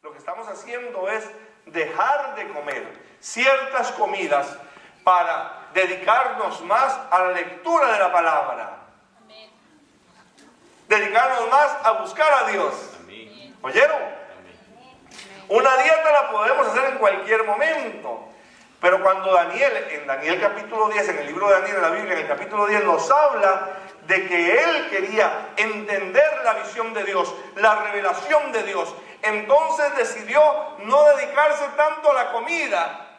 Lo que estamos haciendo es dejar de comer ciertas comidas para dedicarnos más a la lectura de la palabra. Amén. Dedicarnos más a buscar a Dios. Amén. ¿Oyeron? Amén. Una dieta la podemos hacer en cualquier momento. Pero cuando en Daniel capítulo 10, en el libro de Daniel, en la Biblia, en el capítulo 10, nos habla de que él quería entender la visión de Dios, la revelación de Dios. Entonces decidió no dedicarse tanto a la comida,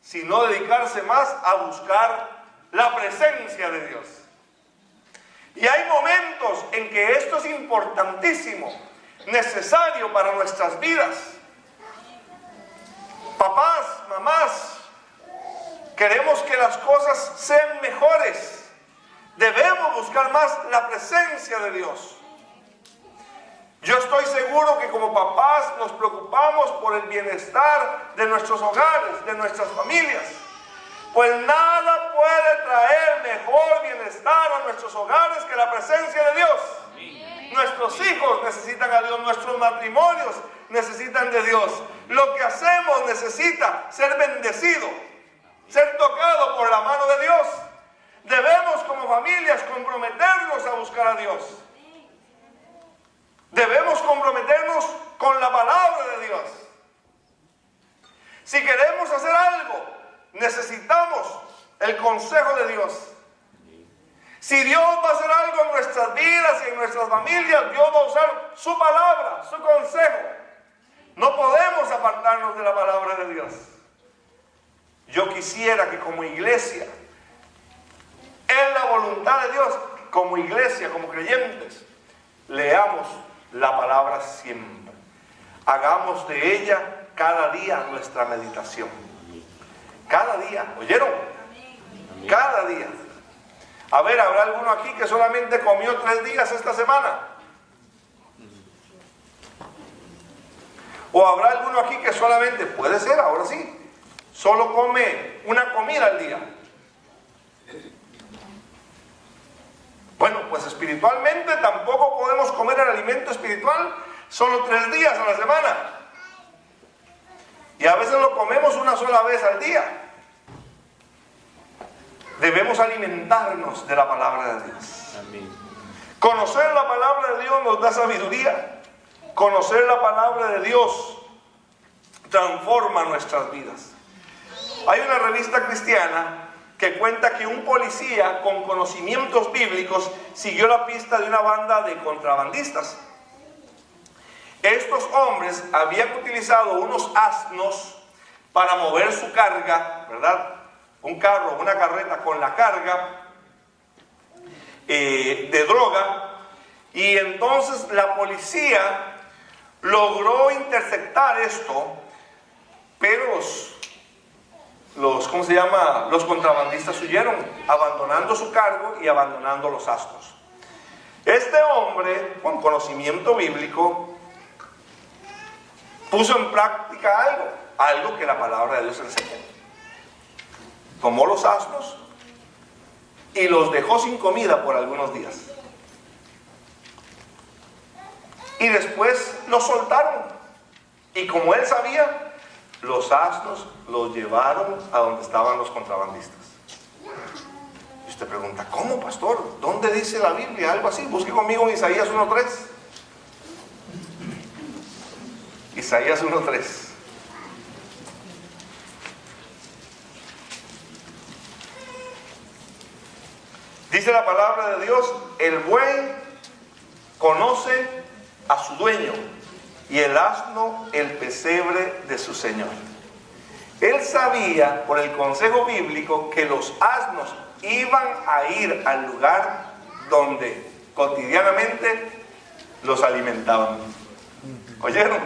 sino dedicarse más a buscar la presencia de Dios. Y hay momentos en que esto es importantísimo, necesario para nuestras vidas. Papás, mamás, queremos que las cosas sean mejores. Debemos buscar más la presencia de Dios. Yo estoy seguro que como papás nos preocupamos por el bienestar de nuestros hogares, de nuestras familias. Pues nada puede traer mejor bienestar a nuestros hogares que la presencia de Dios. Amén. Nuestros hijos necesitan a Dios, nuestros matrimonios necesitan de Dios. Lo que hacemos necesita ser bendecido, ser tocado por la mano de Dios. Debemos como familias comprometernos a buscar a Dios. Debemos comprometernos con la palabra de Dios. Si queremos hacer algo, necesitamos el consejo de Dios. Si Dios va a hacer algo en nuestras vidas y en nuestras familias, Dios va a usar su palabra, su consejo. No podemos apartarnos de la palabra de Dios. Yo quisiera que como iglesia, en la voluntad de Dios, como iglesia, como creyentes, leamos la palabra siempre. Hagamos de ella cada día nuestra meditación. Cada día, ¿oyeron? Cada día. A ver, ¿habrá alguno aquí que solamente comió 3 días esta semana? ¿O habrá alguno aquí que solamente, puede ser, ahora sí, solo come una comida al día? Bueno, pues espiritualmente tampoco podemos comer el alimento espiritual solo 3 días a la semana. Y a veces lo comemos una sola vez al día. Debemos alimentarnos de la palabra de Dios. Amén. Conocer la palabra de Dios nos da sabiduría. Conocer la palabra de Dios transforma nuestras vidas. Hay una revista cristiana que cuenta que un policía con conocimientos bíblicos siguió la pista de una banda de contrabandistas. Estos hombres habían utilizado unos asnos para mover su carga, ¿verdad? Un carro, una carreta con la carga de droga, y entonces la policía logró interceptar esto, pero los contrabandistas huyeron, abandonando su cargo y abandonando los asnos. Este hombre, con conocimiento bíblico, puso en práctica algo que la palabra de Dios enseña. Tomó los asnos y los dejó sin comida por algunos días. Y después los soltaron. Y como él sabía, los asnos los llevaron a donde estaban los contrabandistas. Y usted pregunta, ¿cómo, pastor? ¿Dónde dice la Biblia algo así? Busque conmigo en Isaías 1:3. Isaías 1:3. Dice la palabra de Dios: el buey conoce a su dueño y el asno el pesebre de su señor. Él sabía por el consejo bíblico que los asnos iban a ir al lugar donde cotidianamente los alimentaban. ¿Oyeron?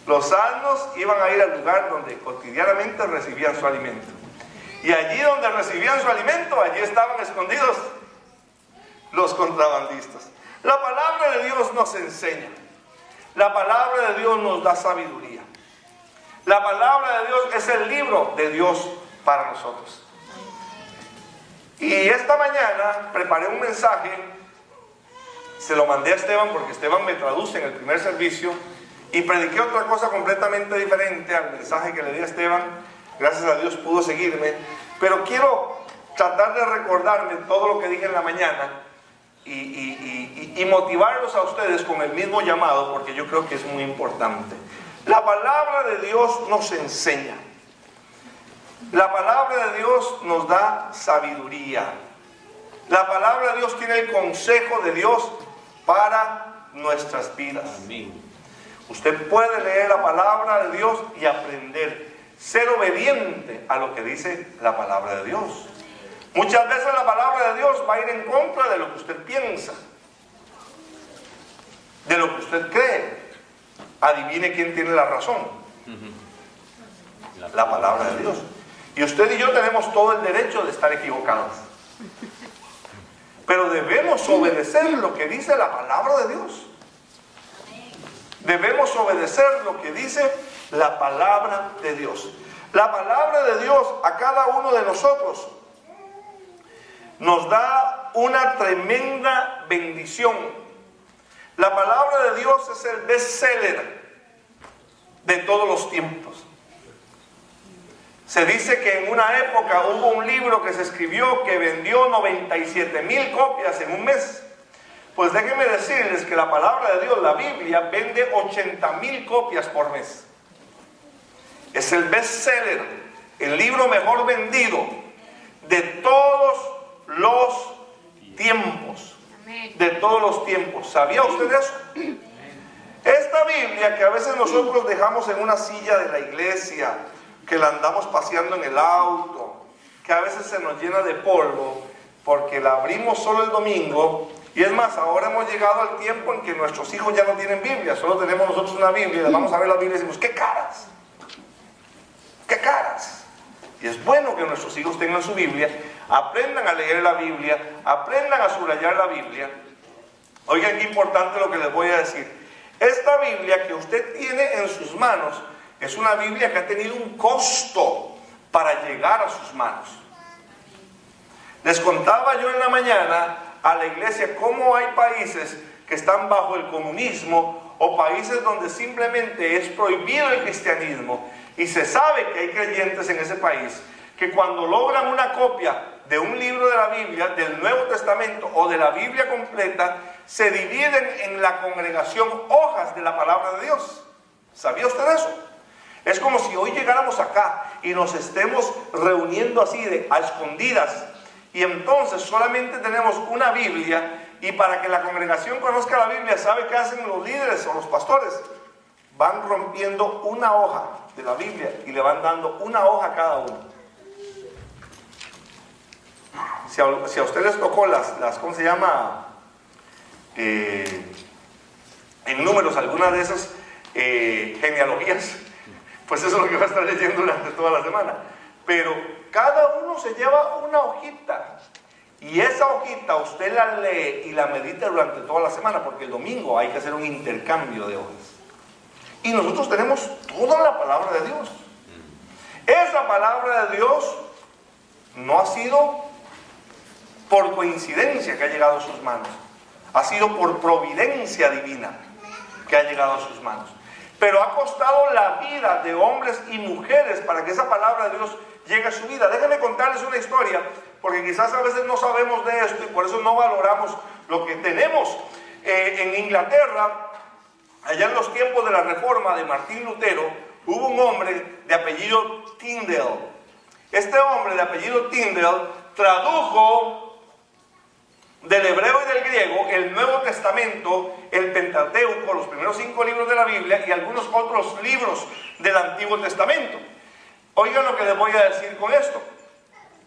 Los asnos iban a ir al lugar donde cotidianamente recibían su alimento. Y allí donde recibían su alimento, allí estaban escondidos los contrabandistas. La palabra de Dios nos enseña. La palabra de Dios nos da sabiduría. La palabra de Dios es el libro de Dios para nosotros. Y esta mañana preparé un mensaje Se lo mandé a Esteban porque Esteban me traduce en el primer servicio y prediqué otra cosa completamente diferente al mensaje que le di a Esteban. Gracias a Dios pudo seguirme, pero quiero tratar de recordarme todo lo que dije en la mañana y motivarlos a ustedes con el mismo llamado, porque yo creo que es muy importante. La palabra de Dios nos enseña. La palabra de Dios nos da sabiduría. La palabra de Dios tiene el consejo de Dios para nuestras vidas. Amén. Usted puede leer la palabra de Dios y aprender, ser obediente a lo que dice la palabra de Dios. Muchas veces la palabra de Dios va a ir en contra de lo que usted piensa, de lo que usted cree. Adivine quién tiene la razón. La palabra de Dios. Y usted y yo tenemos todo el derecho de estar equivocados. Pero debemos obedecer lo que dice la palabra de Dios. Debemos obedecer lo que dice la palabra de Dios. La palabra de Dios a cada uno de nosotros nos da una tremenda bendición. La palabra de Dios es el bestseller de todos los tiempos. Se dice que en una época hubo un libro que se escribió que vendió 97,000 copias en un mes. Pues déjenme decirles que la palabra de Dios, la Biblia, vende 80,000 copias por mes. Es el bestseller, el libro mejor vendido de todos los tiempos. De todos los tiempos. ¿Sabía usted eso? Esta Biblia que a veces nosotros dejamos en una silla de la iglesia, que la andamos paseando en el auto, que a veces se nos llena de polvo porque la abrimos solo el domingo. Y es más, ahora hemos llegado al tiempo en que nuestros hijos ya no tienen Biblia, solo tenemos nosotros una Biblia, vamos a ver la Biblia y decimos, ¡qué caras! ¡Qué caras! Y es bueno que nuestros hijos tengan su Biblia, aprendan a leer la Biblia, aprendan a subrayar la Biblia. Oigan qué importante lo que les voy a decir. Esta Biblia que usted tiene en sus manos es una Biblia que ha tenido un costo para llegar a sus manos. Les contaba yo en la mañana a la iglesia cómo hay países que están bajo el comunismo o países donde simplemente es prohibido el cristianismo y se sabe que hay creyentes en ese país que cuando logran una copia de un libro de la Biblia, del Nuevo Testamento o de la Biblia completa, se dividen en la congregación hojas de la palabra de Dios. ¿Sabía usted eso? Es como si hoy llegáramos acá y nos estemos reuniendo así a escondidas. Y entonces solamente tenemos una Biblia y para que la congregación conozca la Biblia, ¿sabe qué hacen los líderes o los pastores? Van rompiendo una hoja de la Biblia y le van dando una hoja a cada uno. Si a ustedes les tocó las ¿cómo se llama? En números, alguna de esas genealogías, pues eso es lo que va a estar leyendo durante toda la semana. Pero cada uno se lleva una hojita y esa hojita usted la lee y la medita durante toda la semana, porque el domingo hay que hacer un intercambio de hojas. Y nosotros tenemos toda la palabra de Dios. Esa palabra de Dios no ha sido por coincidencia que ha llegado a sus manos, ha sido por providencia divina que ha llegado a sus manos. Pero ha costado la vida de hombres y mujeres para que esa palabra de Dios llegue a su vida. Déjenme contarles una historia, porque quizás a veces no sabemos de esto y por eso no valoramos lo que tenemos. En Inglaterra, allá en los tiempos de la Reforma de Martín Lutero, hubo un hombre de apellido Tyndale. Este hombre de apellido Tyndale tradujo del hebreo y del griego el Nuevo Testamento, el Pentateuco, los primeros 5 libros de la Biblia y algunos otros libros del Antiguo Testamento. Oigan lo que les voy a decir con esto.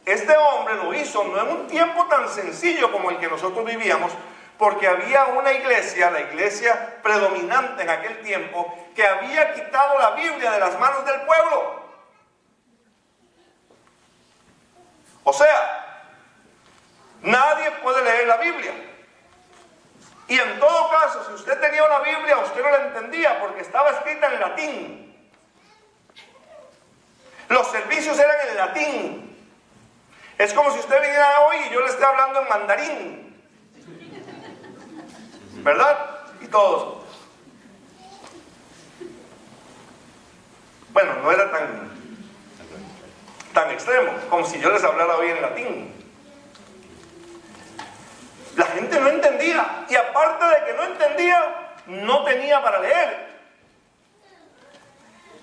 Este hombre lo hizo no en un tiempo tan sencillo como el que nosotros vivíamos, porque había una iglesia, la iglesia predominante en aquel tiempo, que había quitado la Biblia de las manos del pueblo. O sea, nadie puede leer la Biblia. Y en todo caso, si usted tenía una Biblia, usted no la entendía porque estaba escrita en latín. Los servicios eran en latín. Es como si usted viniera hoy y yo le esté hablando en mandarín. ¿verdad? Y todos. Bueno, no era tan extremo, como si yo les hablara hoy en latín. La gente no entendía, y aparte de que no entendía, no tenía para leer.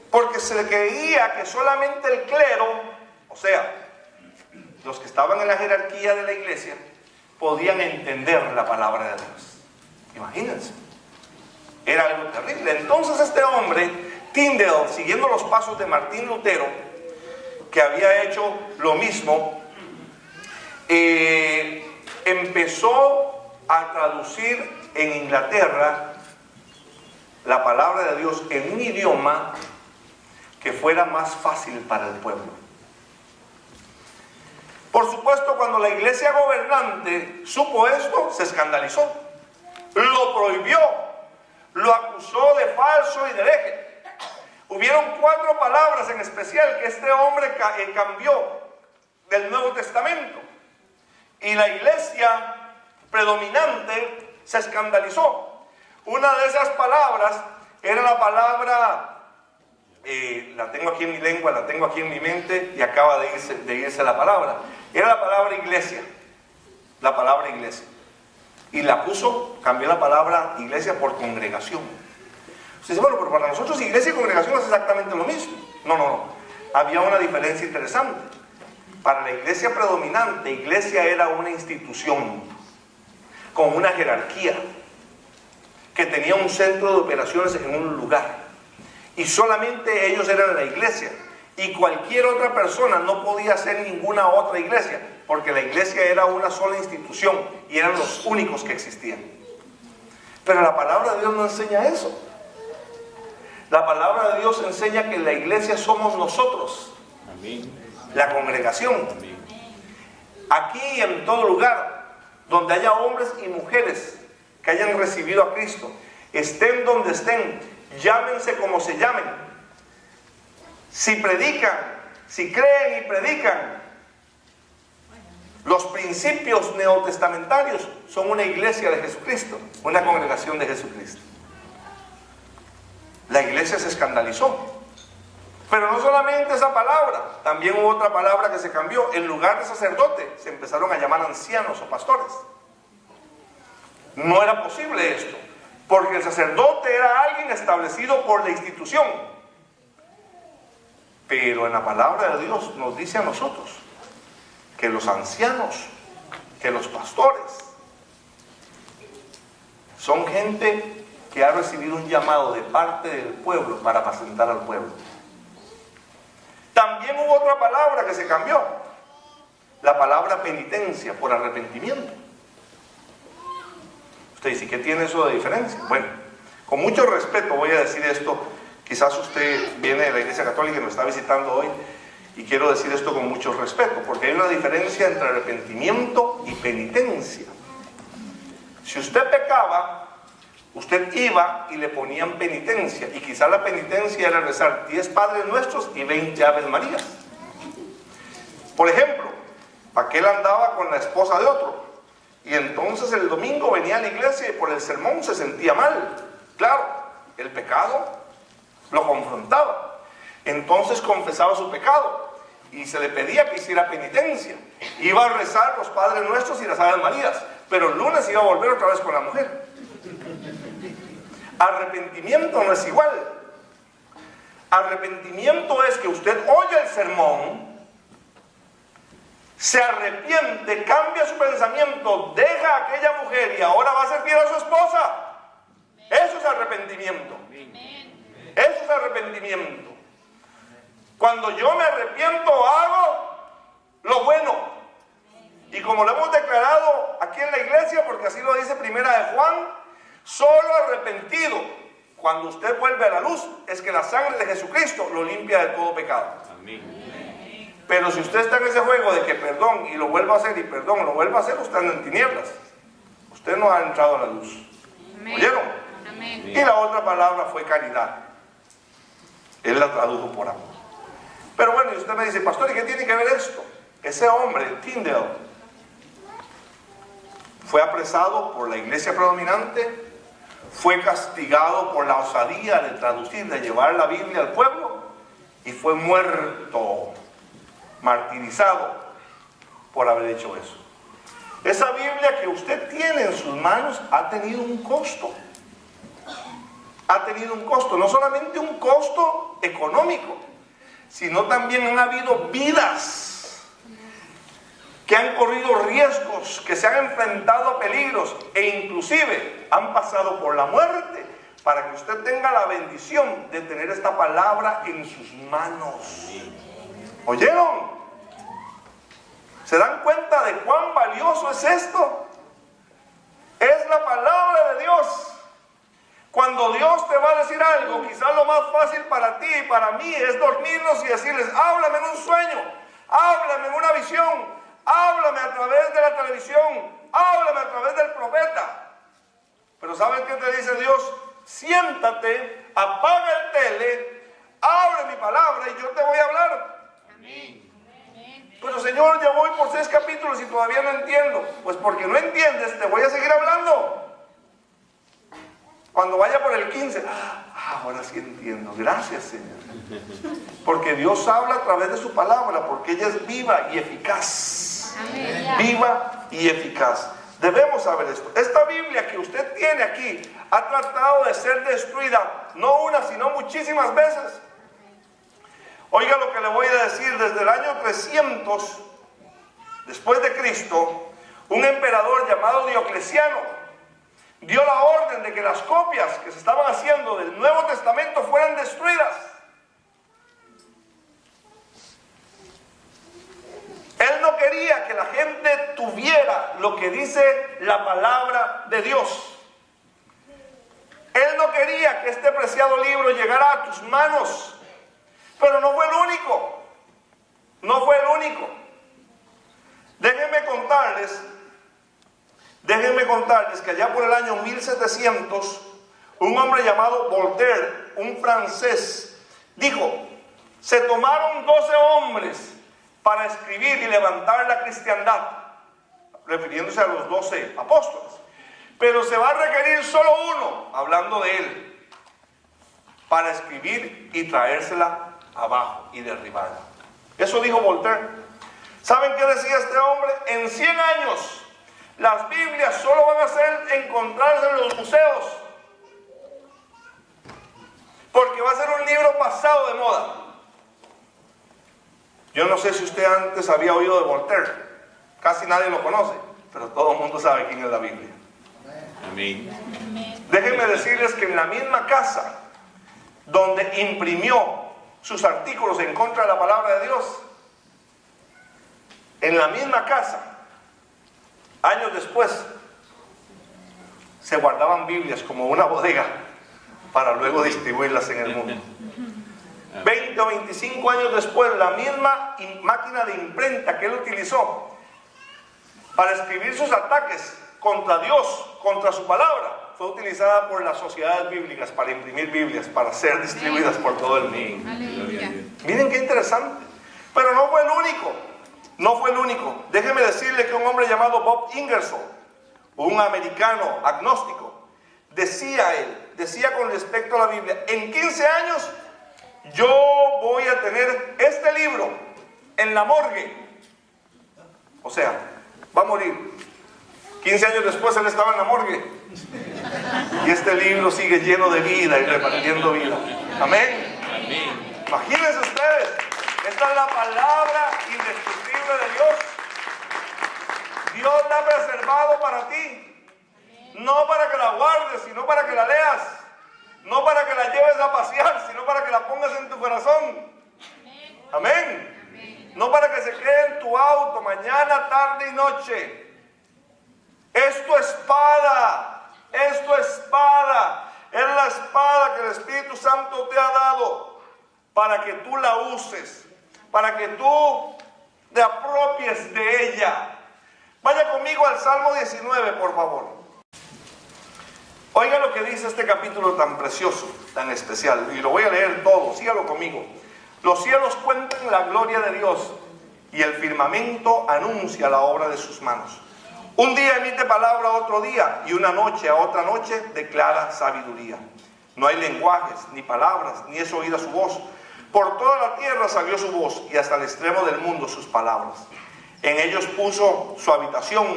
Porque se creía que solamente el clero, o sea, los que estaban en la jerarquía de la iglesia, podían entender la palabra de Dios. Imagínense. Era algo terrible. Entonces este hombre, Tyndale, siguiendo los pasos de Martín Lutero, que había hecho lo mismo, empezó a traducir en Inglaterra la palabra de Dios en un idioma que fuera más fácil para el pueblo. Por supuesto, cuando la iglesia gobernante supo esto, se escandalizó, lo prohibió, lo acusó de falso y de hereje. Hubieron 4 palabras en especial que este hombre cambió del Nuevo Testamento, y la iglesia predominante se escandalizó. Una de esas palabras era la palabra, la tengo aquí en mi lengua, la tengo aquí en mi mente, y acaba de irse la palabra. Era la palabra iglesia, la palabra iglesia. Y la cambió la palabra iglesia por congregación. Usted dice, bueno, pero para nosotros iglesia y congregación es exactamente lo mismo. No. Había una diferencia interesante. Para la iglesia predominante, iglesia era una institución con una jerarquía que tenía un centro de operaciones en un lugar, y solamente ellos eran la iglesia, y cualquier otra persona no podía ser ninguna otra iglesia, porque la iglesia era una sola institución y eran los únicos que existían. Pero la palabra de Dios no enseña eso. La palabra de Dios enseña que la iglesia somos nosotros. Amén. La congregación. Amén. Aquí y en todo lugar donde haya hombres y mujeres que hayan recibido a Cristo, estén donde estén, llámense como se llamen, si predican, si creen y predican los principios neotestamentarios, son una iglesia de Jesucristo, una congregación de Jesucristo. La iglesia se escandalizó. Pero no solamente esa palabra, también hubo otra palabra que se cambió. En lugar de sacerdote, se empezaron a llamar ancianos o pastores. No era posible esto, porque el sacerdote era alguien establecido por la institución. Pero en la palabra de Dios nos dice a nosotros que los ancianos, que los pastores, son gente que ha recibido un llamado de parte del pueblo para apacentar al pueblo. También hubo otra palabra que se cambió, la palabra penitencia por arrepentimiento. Usted dice, ¿qué tiene eso de diferencia? Bueno, con mucho respeto voy a decir esto. Quizás usted viene de la Iglesia Católica y nos está visitando hoy, y quiero decir esto con mucho respeto, porque hay una diferencia entre arrepentimiento y penitencia. Si usted pecaba, usted iba y le ponían penitencia, y quizás la penitencia era rezar 10 Padres Nuestros y 20 Aves Marías. Por ejemplo, aquel andaba con la esposa de otro, y entonces el domingo venía a la iglesia y por el sermón se sentía mal. Claro, el pecado lo confrontaba. Entonces confesaba su pecado y se le pedía que hiciera penitencia. Iba a rezar los Padres Nuestros y las Aves Marías, pero el lunes iba a volver otra vez con la mujer. Arrepentimiento no es igual. Arrepentimiento es que usted oye el sermón, se arrepiente, cambia su pensamiento, deja a aquella mujer y ahora va a ser fiel a su esposa. Eso es arrepentimiento. Eso es arrepentimiento. Cuando yo me arrepiento, hago lo bueno. Y como lo hemos declarado aquí en la iglesia, porque así lo dice Primera de Juan, solo arrepentido, cuando usted vuelve a la luz, es que la sangre de Jesucristo lo limpia de todo pecado. Amén. Pero si usted está en ese juego de que perdón y lo vuelva a hacer y perdón lo vuelva a hacer, usted anda en tinieblas. Usted no ha entrado a la luz. Amén. ¿Oyeron? Amén. Y la otra palabra fue caridad. Él la tradujo por amor. Pero bueno, y usted me dice, pastor, ¿y qué tiene que ver esto? Ese hombre, Tyndale, fue apresado por la iglesia predominante, fue castigado por la osadía de traducir, de llevar la Biblia al pueblo, y fue muerto, martirizado por haber hecho eso. Esa Biblia que usted tiene en sus manos ha tenido un costo. Ha tenido un costo, no solamente un costo económico, sino también han habido vidas que han corrido riesgos, que se han enfrentado a peligros e inclusive han pasado por la muerte para que usted tenga la bendición de tener esta palabra en sus manos. ¿Oyeron? ¿Se dan cuenta de cuán valioso es esto? Es la palabra de Dios. Cuando Dios te va a decir algo, quizás lo más fácil para ti y para mí es dormirnos y decirles: háblame en un sueño, háblame en una visión, háblame a través de la televisión, háblame a través del profeta. Pero ¿saben qué te dice Dios? Siéntate, apaga el tele, abre mi palabra y yo te voy a hablar. Amén. Pero Señor, ya voy por 6 capítulos y todavía no entiendo. Pues porque no entiendes, te voy a seguir hablando. Cuando vaya por el 15, ahora sí entiendo. Gracias, Señor. Porque Dios habla a través de su palabra, porque ella es viva y eficaz. Amén. Viva y eficaz. Debemos saber esto. Esta Biblia que usted tiene aquí ha tratado de ser destruida, no una, sino muchísimas veces. Oiga lo que le voy a decir. Desde el año 300 después de Cristo, un emperador llamado Diocleciano dio la orden de que las copias que se estaban haciendo del Nuevo Testamento fueran destruidas. Él no quería que la gente tuviera lo que dice la palabra de Dios. Él no quería que este preciado libro llegara a tus manos. Pero no fue el único. No fue el único. Déjenme contarles que allá por el año 1700, un hombre llamado Voltaire, un francés, dijo: se tomaron 12 hombres para escribir y levantar la cristiandad, refiriéndose a los 12 apóstoles, pero se va a requerir solo uno, hablando de él, para escribir y traérsela abajo y derribarla. Eso dijo Voltaire. ¿Saben qué decía este hombre? En 100 años las Biblias solo van a encontrarse en los museos, porque va a ser un libro pasado de moda. Yo no sé si usted antes había oído de Voltaire. Casi nadie lo conoce, pero todo el mundo sabe quién es la Biblia. Amén. Déjenme decirles que en la misma casa donde imprimió sus artículos en contra de la palabra de Dios, en la misma casa, años después, se guardaban Biblias como una bodega para luego distribuirlas en el mundo. 20 o 25 años después, la misma máquina de imprenta que él utilizó para escribir sus ataques contra Dios, contra su palabra, fue utilizada por las sociedades bíblicas para imprimir Biblias, para ser distribuidas por todo el mundo. Miren qué interesante. Pero no fue el único. No fue el único. Déjeme decirle que un hombre llamado Bob Ingersoll, un americano agnóstico, decía con respecto a la Biblia: en 15 años yo voy a tener este libro en la morgue. O sea, va a morir. 15 años después él estaba en la morgue. Y este libro sigue lleno de vida y repartiendo vida. Amén. Amén. Imagínense ustedes. Esta es la palabra indestructible de Dios. Dios la ha preservado para ti. No para que la guardes, sino para que la leas. No para que la lleves a pasear, sino para que la pongas en tu corazón. Amén. No para que se quede en tu auto mañana, tarde y noche. Es tu espada. Es tu espada. Es la espada que el Espíritu Santo te ha dado para que tú la uses, para que tú te apropies de ella. Vaya conmigo al Salmo 19, por favor. Oiga lo que dice este capítulo tan precioso, tan especial, y lo voy a leer todo, sígalo conmigo. Los cielos cuentan la gloria de Dios, y el firmamento anuncia la obra de sus manos. Un día emite palabra a otro día, y una noche a otra noche declara sabiduría. No hay lenguajes, ni palabras, ni es oída su voz. Por toda la tierra salió su voz, y hasta el extremo del mundo sus palabras. En ellos puso su habitación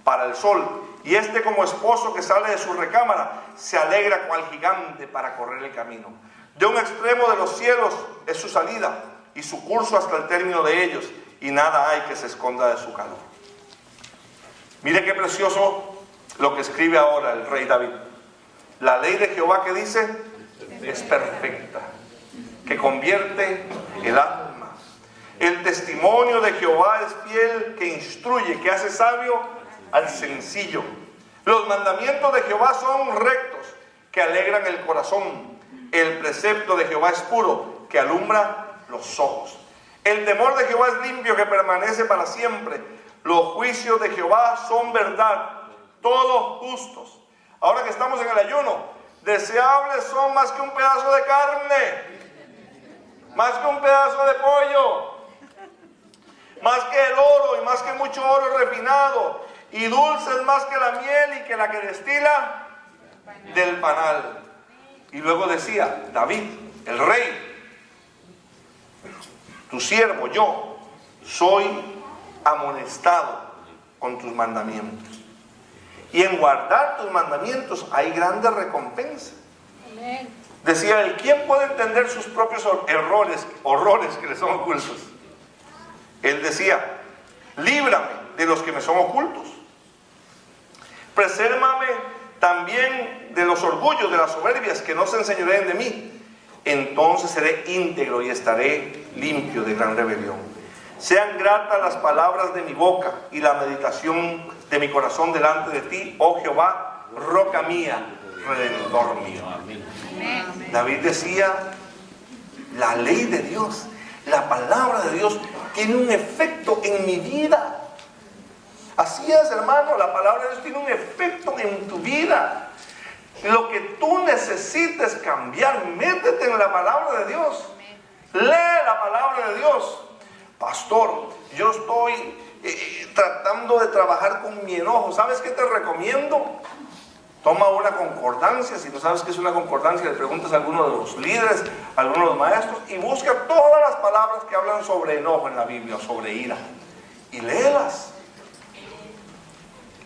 para el sol, y este, como esposo que sale de su recámara, se alegra cual gigante para correr el camino. De un extremo de los cielos es su salida, y su curso hasta el término de ellos, y nada hay que se esconda de su calor. Mire qué precioso lo que escribe ahora el rey David. La ley de Jehová, que dice, es perfecta, que convierte el alma. El testimonio de Jehová es fiel, que instruye, que hace sabio al sencillo. Los mandamientos de Jehová son rectos, que alegran el corazón. El precepto de Jehová es puro, que alumbra los ojos. El temor de Jehová es limpio, que permanece para siempre. Los juicios de Jehová son verdad, todos justos. Ahora que estamos en el ayuno, deseables son más que un pedazo de carne, más que un pedazo de pollo, más que el oro y más que mucho oro refinado, y dulces más que la miel y que la que destila del panal. Y luego decía David, el rey, tu siervo, yo, soy amonestado con tus mandamientos. Y en guardar tus mandamientos hay grande recompensa. Decía él, ¿quién puede entender sus propios horrores que le son ocultos? Él decía, líbrame de los que me son ocultos. Presérvame también de los orgullos, de las soberbias, que no se enseñoreen de mí. Entonces seré íntegro y estaré limpio de gran rebelión. Sean gratas las palabras de mi boca y la meditación de mi corazón delante de ti, oh Jehová, roca mía, redentor mío. Amén. David decía, la ley de Dios, la palabra de Dios tiene un efecto en mi vida. Así es, hermano, la palabra de Dios tiene un efecto en tu vida. Lo que tú necesites cambiar, métete en la palabra de Dios. Lee la palabra de Dios. Pastor, yo estoy tratando de trabajar con mi enojo. ¿Sabes qué te recomiendo? Toma una concordancia. Si no sabes qué es una concordancia, le preguntas a alguno de los líderes, a alguno de los maestros, y busca todas las palabras que hablan sobre enojo en la Biblia, sobre ira, y léelas.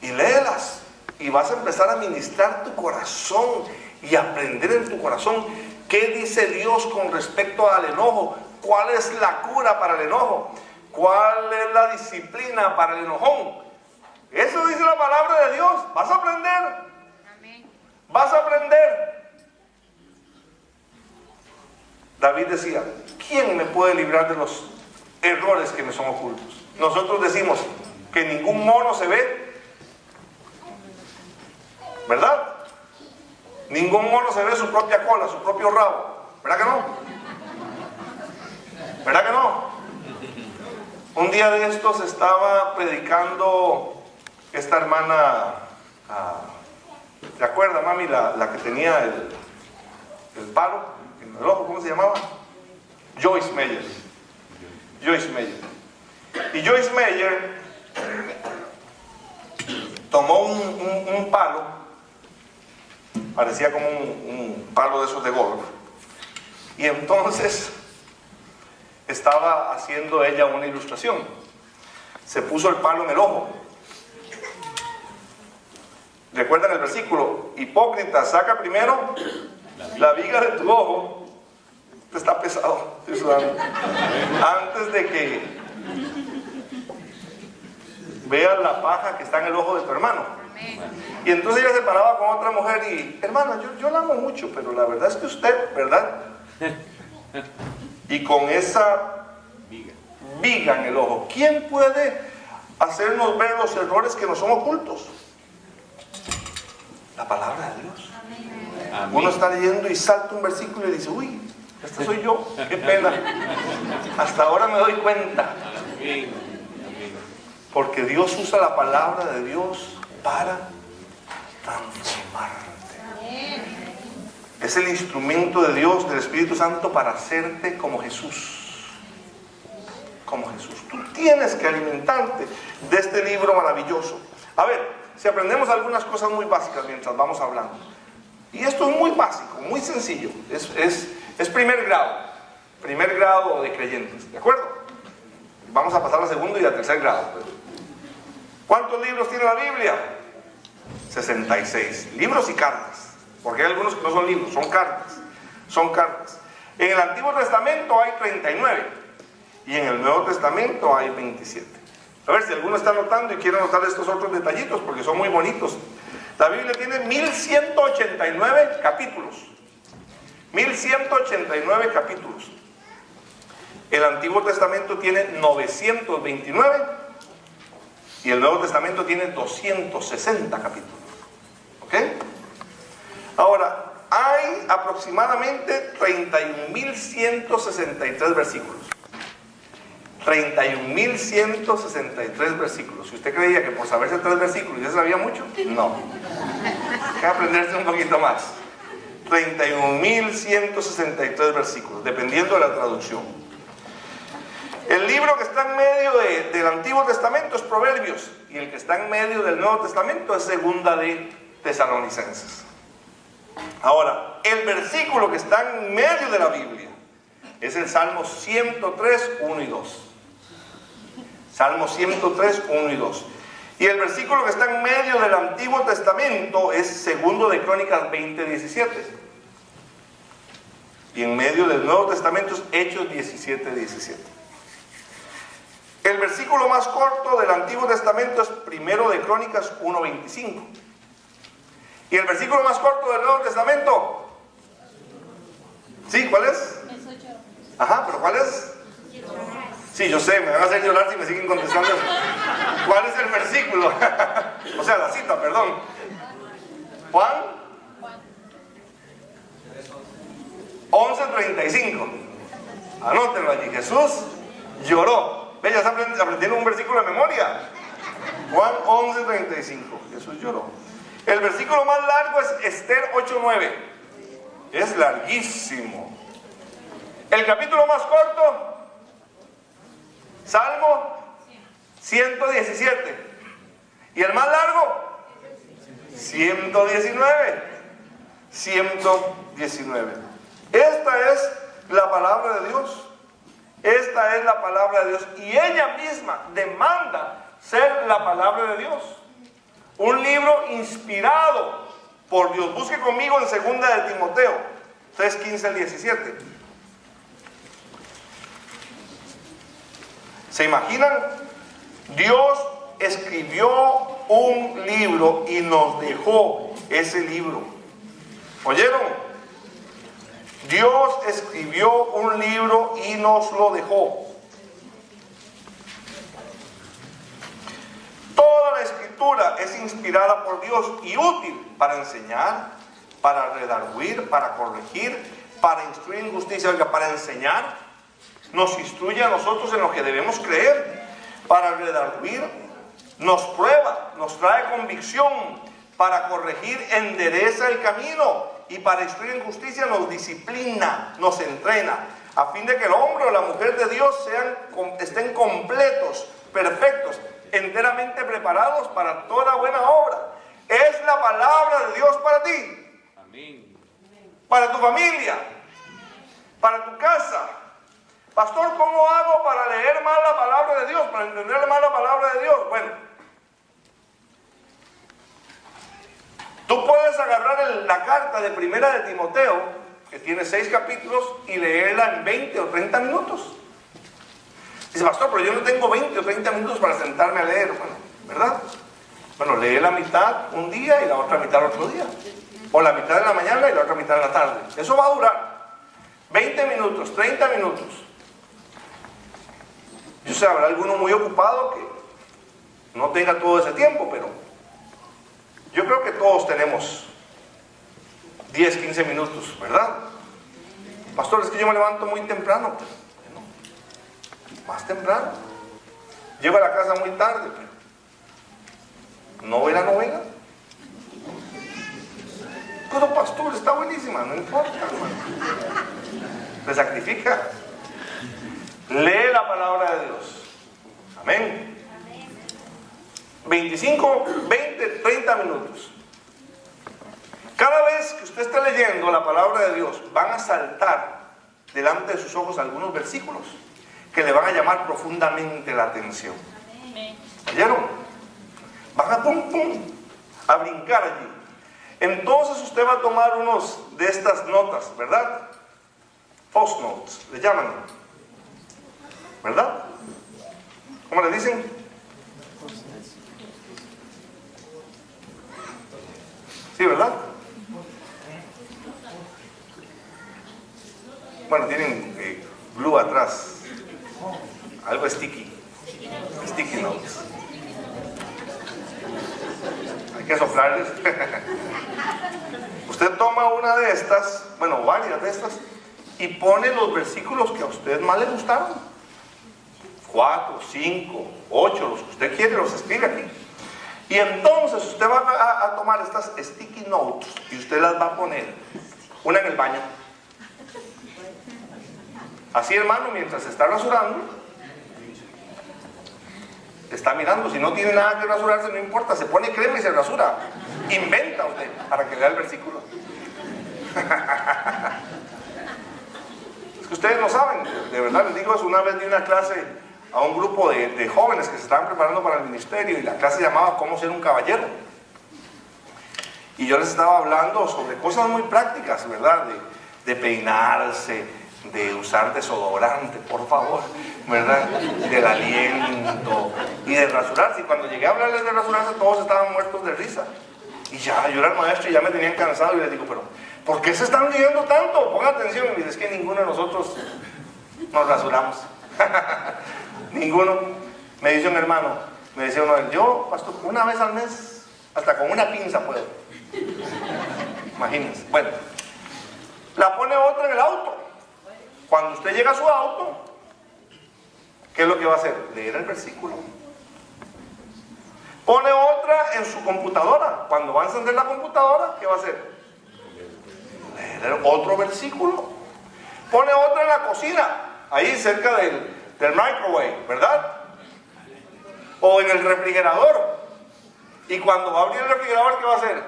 Y léelas. Y vas a empezar a ministrar tu corazón y aprender en tu corazón qué dice Dios con respecto al enojo. ¿Cuál es la cura para el enojo? ¿Cuál es la disciplina para el enojón? Eso dice la palabra de Dios. Vas a aprender. Amén. Vas a aprender. David decía, ¿quién me puede librar de los errores que me son ocultos? Nosotros decimos que ningún mono se ve, ¿verdad? Ningún mono se ve su propia cola, su propio rabo. ¿Verdad que no? ¿Verdad que no? Un día de estos estaba predicando esta hermana, ¿te acuerdas, mami? La que tenía el palo en el ojo, ¿cómo se llamaba? Joyce Meyer. Joyce Meyer. Y Joyce Meyer tomó un palo, parecía como un palo de esos de golf, y entonces estaba haciendo ella una ilustración. Se puso el palo en el ojo. ¿Recuerdan el versículo? Hipócrita, saca primero la viga de tu ojo. Este está pesado, estoy sudando. Antes de que veas la paja que está en el ojo de tu hermano. Y entonces ella se paraba con otra mujer y, hermano, yo la amo mucho, pero la verdad es que usted, ¿verdad? Y con esa viga en el ojo, ¿quién puede hacernos ver los errores que nos son ocultos? La palabra de Dios. Amén. Uno está leyendo y salta un versículo y dice, uy, este soy yo, qué pena. Hasta ahora me doy cuenta. Porque Dios usa la palabra de Dios para transformarte. Es el instrumento de Dios, del Espíritu Santo, para hacerte como Jesús. Como Jesús. Tú tienes que alimentarte de este libro maravilloso. A ver, si aprendemos algunas cosas muy básicas mientras vamos hablando. Y esto es muy básico, muy sencillo. Es primer grado de creyentes, ¿de acuerdo? Vamos a pasar a segundo y a tercer grado. ¿Cuántos libros tiene la Biblia? 66. Libros y cartas. Porque hay algunos que no son libros, son cartas. Son cartas. En el Antiguo Testamento hay 39. Y en el Nuevo Testamento hay 27. A ver si alguno está notando y quiere anotar estos otros detallitos porque son muy bonitos. La Biblia tiene 1189 capítulos. 1189 capítulos. El Antiguo Testamento tiene 929 y el Nuevo Testamento tiene 260 capítulos. ¿Ok? Ahora, hay aproximadamente 31.163 versículos. 31.163 versículos. Si usted creía que por saberse 3 versículos ya sabía mucho, no. Hay que aprenderse un poquito más. 31.163 versículos, dependiendo de la traducción. El libro que está en medio del Antiguo Testamento es Proverbios, y el que está en medio del Nuevo Testamento es Segunda de Tesalonicenses. Ahora, el versículo que está en medio de la Biblia es el Salmo 103, 1 y 2. Salmo 103, 1 y 2. Y el versículo que está en medio del Antiguo Testamento es Segundo de Crónicas 20, 17. Y en medio del Nuevo Testamento es Hechos 17, 17. El versículo más corto del Antiguo Testamento es Primero de Crónicas 1, 25. Y el versículo más corto del Nuevo Testamento, ¿sí? ¿Cuál es? Ajá, pero ¿cuál es? Sí, yo sé, me van a hacer llorar si me siguen contestando. ¿Cuál es el versículo? O sea, la cita, perdón. Juan 11:35. Anótenlo allí. Jesús lloró. ¿Ve? Ya aprendieron un versículo de memoria. Juan 11:35. Jesús lloró. El versículo más largo es Esther 8:9. Es larguísimo. El capítulo más corto, Salmo 117. Y el más largo, 119. 119. Esta es la palabra de Dios. Esta es la palabra de Dios. Y ella misma demanda ser la palabra de Dios. Un libro inspirado por Dios. Busque conmigo en Segunda de Timoteo 3:15 al 17. ¿Se imaginan? Dios escribió un libro y nos dejó ese libro. ¿Oyeron? Dios escribió un libro y nos lo dejó. Toda la escritura es inspirada por Dios y útil para enseñar, para redarguir, para corregir, para instruir en justicia. Oiga, para enseñar, nos instruye a nosotros en lo que debemos creer. Para redarguir, nos prueba, nos trae convicción. Para corregir, endereza el camino. Y para instruir en justicia, nos disciplina, nos entrena, a fin de que el hombre o la mujer de Dios estén completos, perfectos, enteramente preparados para toda buena obra. Es la palabra de Dios para ti. Amén. Para tu familia, para tu casa. Pastor, ¿cómo hago para leer más la palabra de Dios? Para entender más la palabra de Dios. Bueno, tú puedes agarrar la carta de Primera de Timoteo, que tiene 6 capítulos, y leerla en 20 o 30 minutos. Dice, pastor, pero yo no tengo 20 o 30 minutos para sentarme a leer. Bueno, ¿verdad? Bueno, lee la mitad un día y la otra mitad otro día. O la mitad en la mañana y la otra mitad en la tarde. Eso va a durar 20 minutos, 30 minutos. Yo sé, habrá alguno muy ocupado que no tenga todo ese tiempo, pero yo creo que todos tenemos 10, 15 minutos, ¿verdad? Pastor, es que yo me levanto muy temprano. Pues, bueno, más temprano. Llego a la casa muy tarde, pero ¿no ve la novela? Pero pastor, está buenísima, no importa, hermano. Se sacrifica. Lee la palabra de Dios. Amén. 25, 20, 30 minutos. Cada vez que usted esté leyendo la palabra de Dios, van a saltar delante de sus ojos algunos versículos que le van a llamar profundamente la atención. ¿Oyeron? Van a pum, pum, a brincar allí. Entonces usted va a tomar unos de estas notas, ¿verdad? Post-notes, le llaman, ¿verdad? ¿Cómo le dicen? Sí, ¿verdad? Bueno, tienen glue atrás, algo sticky notes. Hay que soplarles. Usted toma una de estas, bueno, varias de estas, y pone los versículos que a usted más le gustaron. 4, 5, 8, los que usted quiere, los escribe aquí. Y entonces usted va a tomar estas sticky notes y usted las va a poner, una en el baño. Así, hermano, mientras se está rasurando, está mirando. Si no tiene nada que rasurarse, no importa, se pone crema y se rasura. Inventa usted para que lea el versículo. Es que ustedes no saben, de verdad les digo eso. Una vez di una clase a un grupo de jóvenes que se estaban preparando para el ministerio, y la clase llamaba ¿Cómo ser un caballero? Y yo les estaba hablando sobre cosas muy prácticas, ¿verdad? De peinarse, de usar desodorante, por favor, ¿verdad? Del aliento y de rasurarse. Y cuando llegué a hablarles de rasurarse, todos estaban muertos de risa. Y ya, yo era el maestro y ya me tenían cansado, y les digo, pero ¿por qué se están riendo tanto? Pongan atención. Y me dice, es que ninguno de nosotros nos rasuramos. Ninguno. Me dice un hermano, me decía uno, yo, pastor, una vez al mes, hasta con una pinza puedo. Imagínense. Bueno, la pone otra en el auto. Cuando usted llega a su auto, ¿qué es lo que va a hacer? Leer el versículo. Pone otra en su computadora. Cuando va a encender la computadora, ¿qué va a hacer? Leer otro versículo. Pone otra en la cocina, ahí cerca del microwave, ¿verdad? O en el refrigerador. Y cuando va a abrir el refrigerador, ¿qué va a hacer?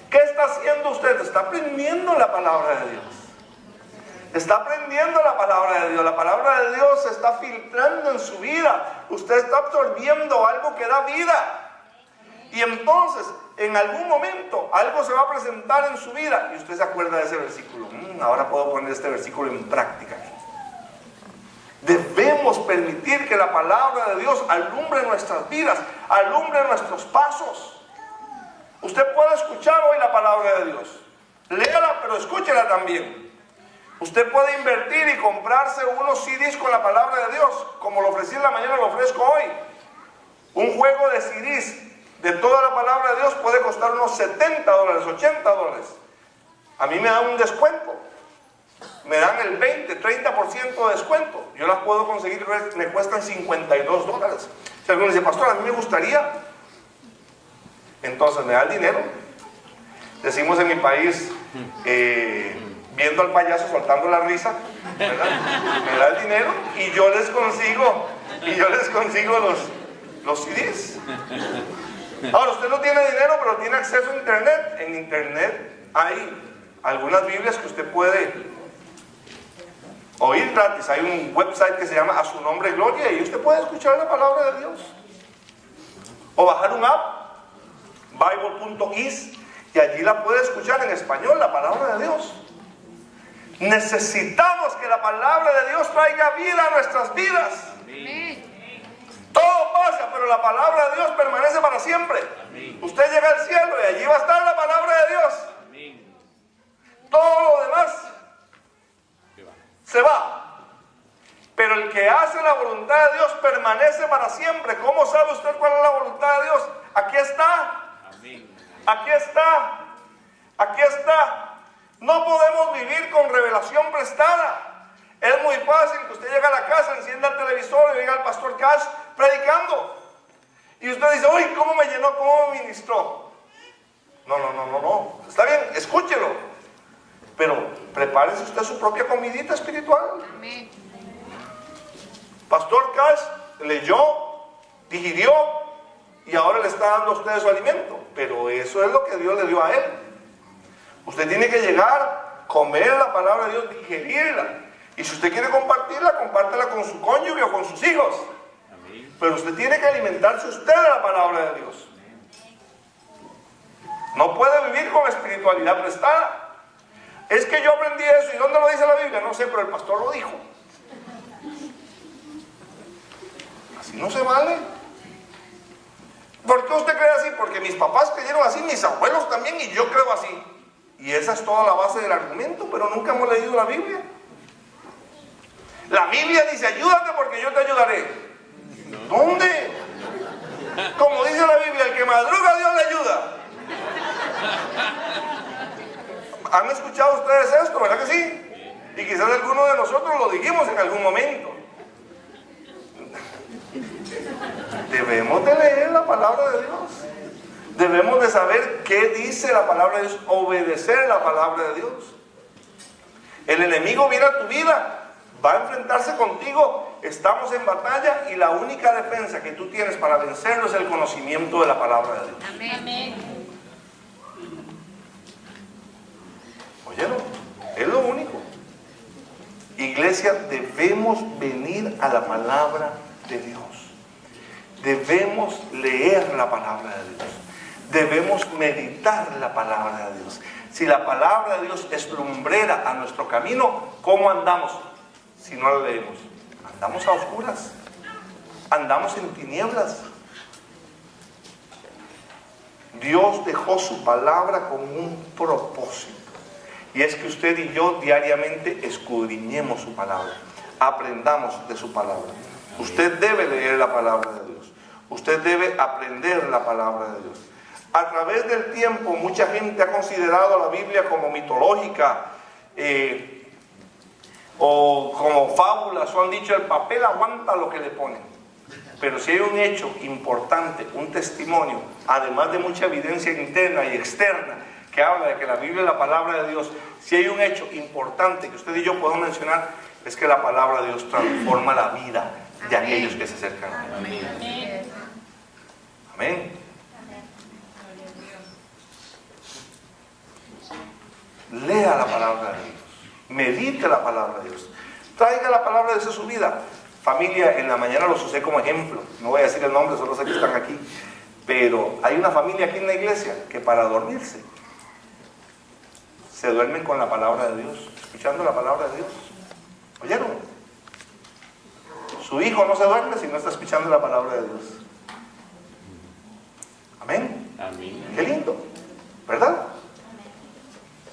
¿Qué está haciendo usted? Está aprendiendo la palabra de Dios. Está aprendiendo la palabra de Dios. La palabra de Dios se está filtrando en su vida. Usted está absorbiendo algo que da vida. Y entonces, en algún momento, algo se va a presentar en su vida y usted se acuerda de ese versículo. Ahora puedo poner este versículo en práctica. Debemos permitir que la palabra de Dios alumbre nuestras vidas, alumbre nuestros pasos. Usted puede escuchar hoy la palabra de Dios. Léala, pero escúchela también. Usted puede invertir y comprarse unos CDs con la palabra de Dios, como lo ofrecí en la mañana, lo ofrezco hoy. Un juego de CDs de toda la palabra de Dios puede costar unos $70, $80. A mí me dan un descuento. Me dan el 20, 30% de descuento. Yo las puedo conseguir, me cuestan $52. Si alguno dice, pastor, a mí me gustaría, entonces me da el dinero. Decimos en mi país, viendo al payaso soltando la risa, ¿verdad? Me da el dinero y yo les consigo los CDs. Ahora, usted no tiene dinero, pero tiene acceso a internet. En internet hay algunas Biblias que usted puede oír gratis. Hay un website que se llama A Su Nombre Gloria, y usted puede escuchar la palabra de Dios. O bajar un app, Bible.is, y allí la puede escuchar en español, la palabra de Dios. Necesitamos que la palabra de Dios traiga vida a nuestras vidas. Amén. Todo pasa, pero la palabra de Dios permanece para siempre. Amén. Usted llega al cielo y allí va a estar la palabra de Dios. Amén. Todo lo demás se va. Pero el que hace la voluntad de Dios permanece para siempre. ¿Cómo sabe usted cuál es la voluntad de Dios? Aquí está. Amén. Aquí está. Aquí está. No podemos vivir con revelación prestada. Es muy fácil que usted llegue a la casa, encienda el televisor y oiga al pastor Cash predicando. Y usted dice, uy, ¿cómo me llenó? ¿Cómo me ministró? No. Está bien, escúchelo. Pero prepárese usted su propia comidita espiritual. Amén. Pastor Cash leyó, digirió, y ahora le está dando a usted su alimento. Pero eso es lo que Dios le dio a él. Usted tiene que llegar, comer la palabra de Dios, digerirla. Y si usted quiere compartirla, compártela con su cónyuge o con sus hijos. Pero usted tiene que alimentarse usted de la palabra de Dios. No puede vivir con espiritualidad prestada. Es que yo aprendí eso. ¿Y dónde lo dice la Biblia? No sé, pero el pastor lo dijo. Así no se vale. ¿Por qué usted cree así? Porque mis papás creyeron así, mis abuelos también, y yo creo así. Y esa es toda la base del argumento, pero nunca hemos leído la Biblia. La Biblia dice, ayúdate porque yo te ayudaré. ¿Dónde? Como dice la Biblia, el que madruga Dios le ayuda. ¿Han escuchado ustedes esto? ¿Verdad que sí? Y quizás algunos de nosotros lo dijimos en algún momento. Debemos de leer la palabra de Dios. Debemos de saber qué dice la palabra de Dios, obedecer la palabra de Dios. El enemigo viene a tu vida, va a enfrentarse contigo, estamos en batalla y la única defensa que tú tienes para vencerlo es el conocimiento de la palabra de Dios. Amén. ¿Oyeron? Es lo único. Iglesia, debemos venir a la palabra de Dios. Debemos leer la palabra de Dios. Debemos meditar la palabra de Dios. Si la palabra de Dios es lumbrera a nuestro camino, ¿cómo andamos si no la leemos? Andamos a oscuras. Andamos en tinieblas. Dios dejó su palabra con un propósito. Y es que usted y yo diariamente escudriñemos su palabra. Aprendamos de su palabra. Usted debe leer la palabra de Dios. Usted debe aprender la palabra de Dios. A través del tiempo, mucha gente ha considerado la Biblia como mitológica o como fábulas, o han dicho el papel aguanta lo que le ponen. Pero si hay un hecho importante, un testimonio, además de mucha evidencia interna y externa, que habla de que la Biblia es la palabra de Dios, si hay un hecho importante que usted y yo podemos mencionar, es que la palabra de Dios transforma la vida de aquellos que se acercan a Él. Amén. Amén. Lea la palabra de Dios. Medite la palabra de Dios. Traiga la palabra de Dios a su vida. Familia, en la mañana los usé como ejemplo. No voy a decir el nombre, solo sé que están aquí. Pero hay una familia aquí en la iglesia que para dormirse se duermen con la palabra de Dios, escuchando la palabra de Dios. ¿Oyeron? Su hijo no se duerme si no está escuchando la palabra de Dios. Amén. Amén. Qué lindo, ¿verdad?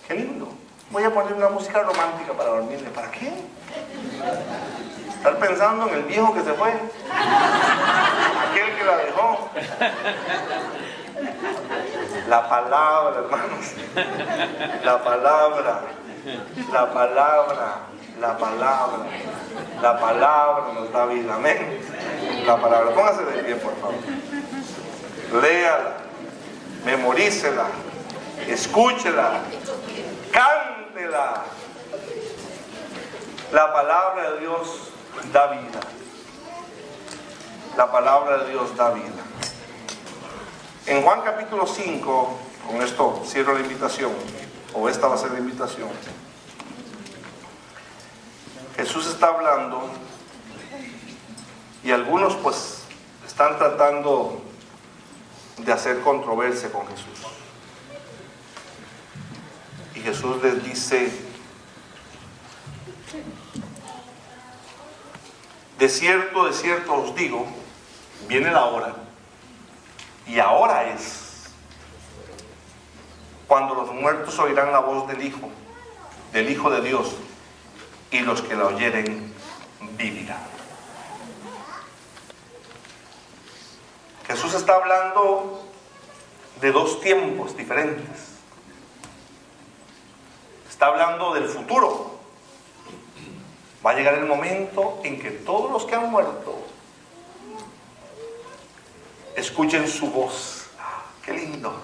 Qué lindo. Voy a poner una música romántica para dormirle. ¿Para qué? Estar pensando en el viejo que se fue, aquel que la dejó. La palabra, hermanos, la palabra, la palabra, la palabra, la palabra nos da vida. Amén. La palabra, póngase de pie, por favor. Léala, memorícela, escúchela, cántela. La palabra de Dios da vida. La palabra de Dios da vida. En Juan capítulo 5, con esto cierro la invitación, o esta va a ser la invitación. Jesús está hablando y algunos pues están tratando de hacer controversia con Jesús. Y Jesús les dice: de cierto os digo, viene la hora, y ahora es, cuando los muertos oirán la voz del Hijo de Dios, y los que la oyeren vivirán. Jesús está hablando de dos tiempos diferentes. Está hablando del futuro. Va a llegar el momento en que todos los que han muerto escuchen su voz. ¡Qué lindo!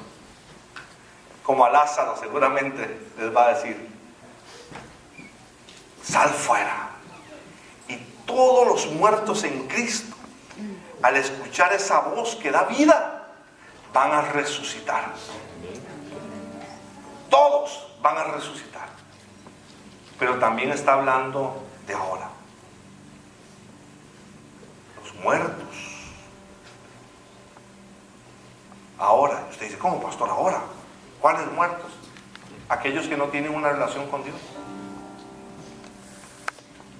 Como a Lázaro seguramente les va a decir: sal fuera. Y todos los muertos en Cristo, al escuchar esa voz que da vida, van a resucitar. Todos van a resucitar. Pero también está hablando de ahora. Los muertos. Ahora. Usted dice, ¿cómo, pastor? Ahora. ¿Cuáles muertos? Aquellos que no tienen una relación con Dios.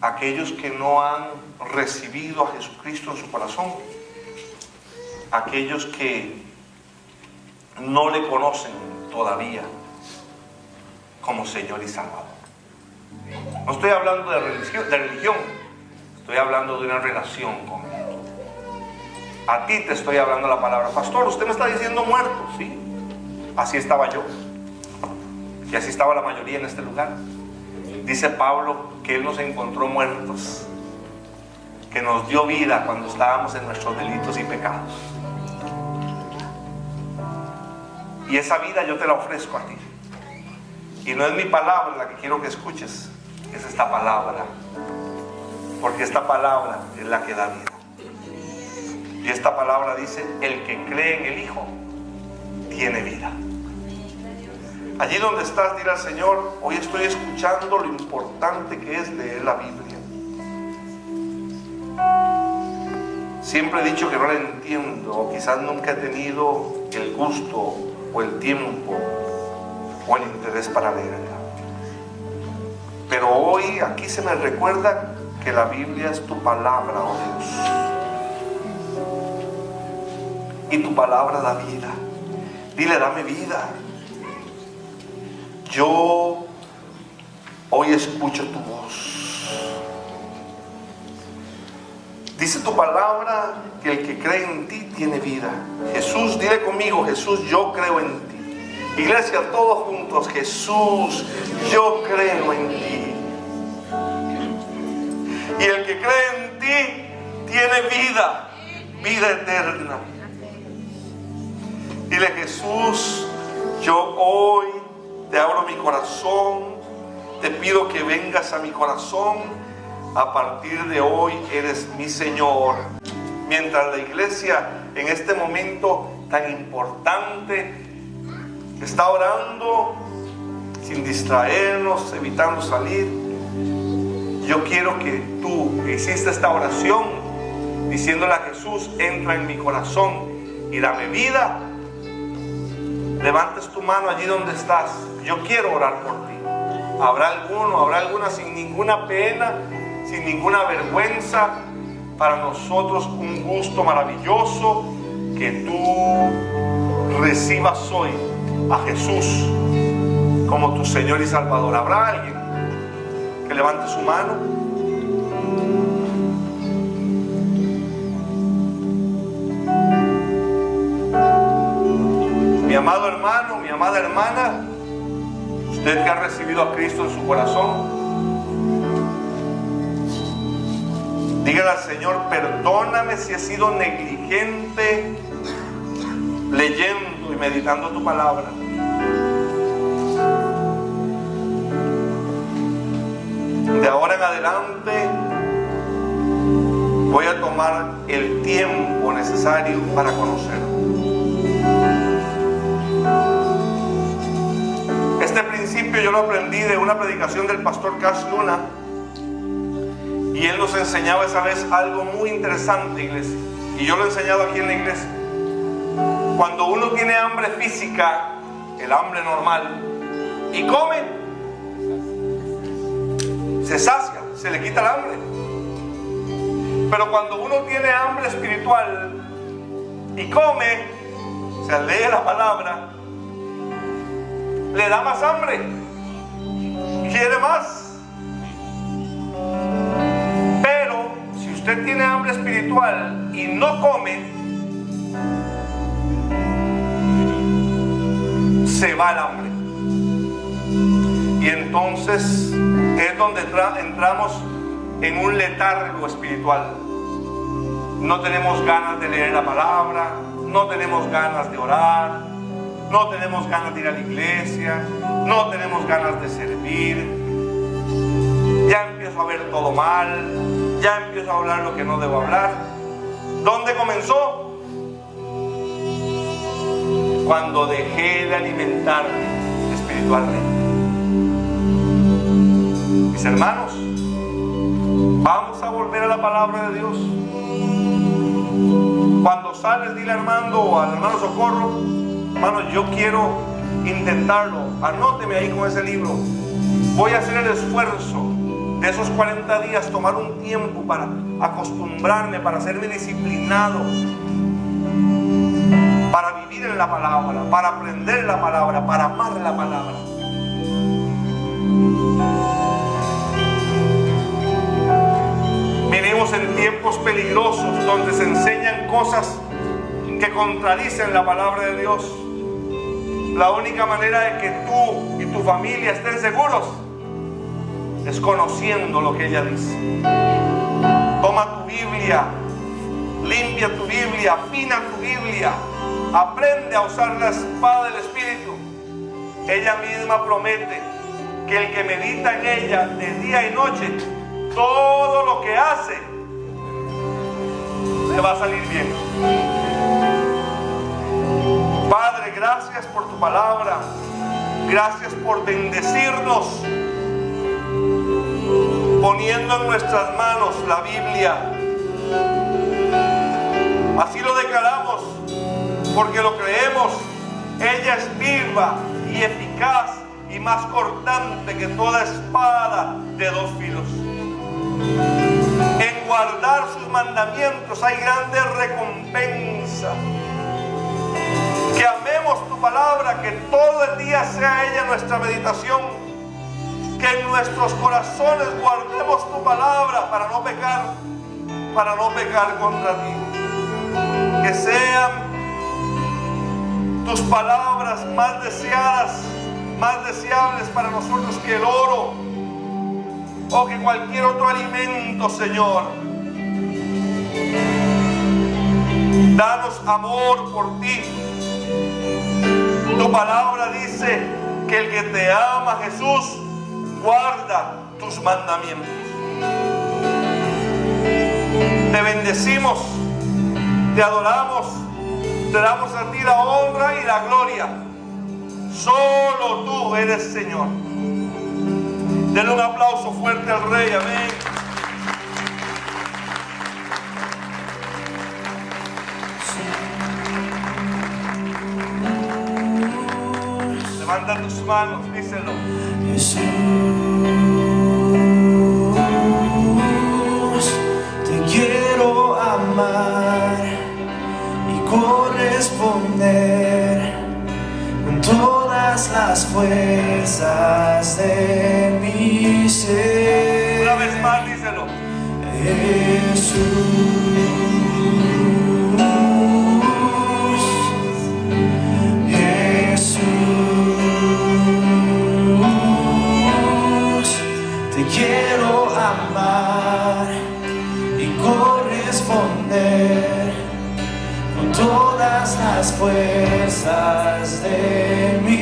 Aquellos que no han recibido a Jesucristo en su corazón. Aquellos que no le conocen todavía como Señor y Salvador. No estoy hablando de religión, estoy hablando de una relación con Él. A ti te estoy hablando la palabra. Pastor, usted me está diciendo muerto. Sí, así estaba yo. Y así estaba la mayoría en este lugar. Dice Pablo que Él nos encontró muertos, que nos dio vida cuando estábamos en nuestros delitos y pecados. Y esa vida yo te la ofrezco a ti. Y no es mi palabra la que quiero que escuches, es esta palabra. Porque esta palabra es la que da vida. Y esta palabra dice, el que cree en el Hijo tiene vida. Allí donde estás, dile al Señor, hoy estoy escuchando lo importante que es leer la Biblia. Siempre he dicho que no la entiendo, o quizás nunca he tenido el gusto o el tiempo o el interés para leerla. Pero hoy aquí se me recuerda que la Biblia es tu palabra, oh Dios. Y tu palabra da vida. Dile, dame vida. Yo hoy escucho tu voz. Dice tu palabra que el que cree en ti tiene vida. Jesús, dile conmigo, Jesús, yo creo en ti. Iglesia, todos juntos, Jesús, yo creo en ti. Y el que cree en ti tiene vida, vida eterna. Dile, Jesús, yo hoy te abro mi corazón, te pido que vengas a mi corazón. A partir de hoy eres mi Señor. Mientras la iglesia en este momento tan importante está orando sin distraernos, evitando salir, yo quiero que tú que hiciste esta oración diciéndole a Jesús, entra en mi corazón y dame vida, levantes tu mano allí donde estás. Yo quiero orar por ti. Habrá alguna sin ninguna pena, sin ninguna vergüenza. Para nosotros un gusto maravilloso que tú recibas hoy a Jesús como tu Señor y Salvador. ¿Habrá alguien que levante su mano? Mi amado hermano, mi amada hermana, usted que ha recibido a Cristo en su corazón, dígale al Señor, perdóname si he sido negligente leyendo y meditando tu palabra. De ahora en adelante voy a tomar el tiempo necesario para conocerlo. Este principio yo lo aprendí de una predicación del pastor Cash Luna. Y él nos enseñaba esa vez algo muy interesante, iglesia. Y yo lo he enseñado aquí en la iglesia. Cuando uno tiene hambre física, el hambre normal, y come, se sacia, se le quita el hambre. Pero cuando uno tiene hambre espiritual y come, o sea, lee la palabra, le da más hambre, quiere más. Usted tiene hambre espiritual y no come, se va el hambre. Y entonces es donde entramos en un letargo espiritual. No tenemos ganas de leer la palabra, no tenemos ganas de orar, no tenemos ganas de ir a la iglesia, no tenemos ganas de servir. Ya empiezo a ver todo mal. Ya empiezo a hablar lo que no debo hablar. ¿Dónde comenzó? cuando dejé de alimentarme espiritualmente. Mis hermanos, vamos a volver a la palabra de Dios. Cuando sales, dile a Armando o al hermano Socorro: hermano, yo quiero intentarlo, anóteme ahí con ese libro. Voy a hacer el esfuerzo de esos 40 días, tomar un tiempo para acostumbrarme, para hacerme disciplinado, para vivir en la palabra, para aprender la palabra, para amar la palabra. Vivimos en tiempos peligrosos donde se enseñan cosas que contradicen la palabra de Dios. La única manera de que tú y tu familia estén seguros es conociendo lo que ella dice. Toma tu Biblia, limpia tu Biblia, afina tu Biblia, aprende a usar la espada del Espíritu. Ella misma promete que el que medita en ella de día y noche, todo lo que hace le va a salir bien. Padre, gracias por tu palabra. Gracias por bendecirnos, poniendo en nuestras manos la Biblia. Así lo declaramos, porque lo creemos. Ella es viva y eficaz y más cortante que toda espada de dos filos. En guardar sus mandamientos hay grande recompensa. Que amemos tu palabra, que todo el día sea ella nuestra meditación. Que en nuestros corazones guardemos tu palabra para no pecar contra ti. Que sean tus palabras más deseadas, más deseables para nosotros que el oro o que cualquier otro alimento, Señor. Danos amor por ti. Tu palabra dice que el que te ama, Jesús, guarda tus mandamientos. Te bendecimos, te adoramos, te damos a ti la honra y la gloria. Solo tú eres Señor. Denle un aplauso fuerte al Rey. Amén. Levanta tus manos, díselo. Jesús, te quiero amar y corresponder con todas las fuerzas de mi ser. Una vez más, díselo. Jesús, te quiero amar y corresponder con todas las fuerzas de mi